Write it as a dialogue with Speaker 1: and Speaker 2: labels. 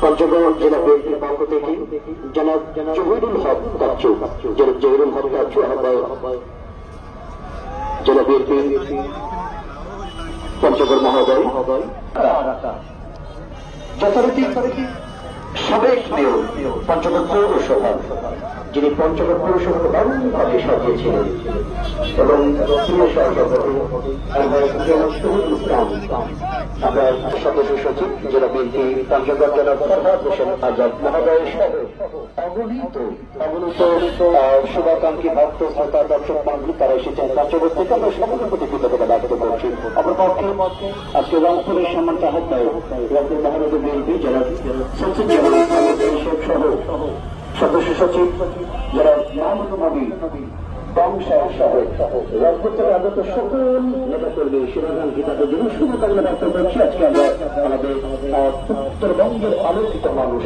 Speaker 1: পঞ্চগড় জেলা বিএনপির পক্ষ থেকে জনাব জহিরুল হক কাচ্চু, জনাব জহিরুল হক কাচ্চু আহ্বায়ক জেলা বিএনপি পঞ্চগড় মহোদয় যথারীতি সাবেক মেয়র পঞ্চগড় পৌরসভা, যিনি পঞ্চগড় পৌরসভাকে দারুণভাবে সাজিয়েছিলেন, এবং প্রিয় সহসভাপতি শহীদুল ইসলাম, আমরা সদস্য সচিব জেলা বিএনপি পঞ্চগড় জনাব ফরহাদ হোসেন আজাদ মহোদয় সহ অগণিত শুভাকাঙ্ক্ষী ভক্ত শ্রোতা দর্শক মন্ডলী তারা এসেছেন পঞ্চগড় থেকে। আমরা সকলের প্রতি কৃতজ্ঞতা ব্যক্ত করছি। অপরপক্ষে আজকে রংপুরের সম্মানিত আহ্বায়ক রংপুর মহানগর বিএনপি জেলা সচিব সহ সদস্য সচিব যারা মাহমুদুল নবী বংশায় সহ রংপুর থেকে আগত সকল নেতা কর্মী শুভাকাঙ্ক্ষী তাদের জন্য শুভকামনা ব্যক্ত করছি। আজকে আমরা আমাদের উত্তরবঙ্গের আলোচিত মানুষ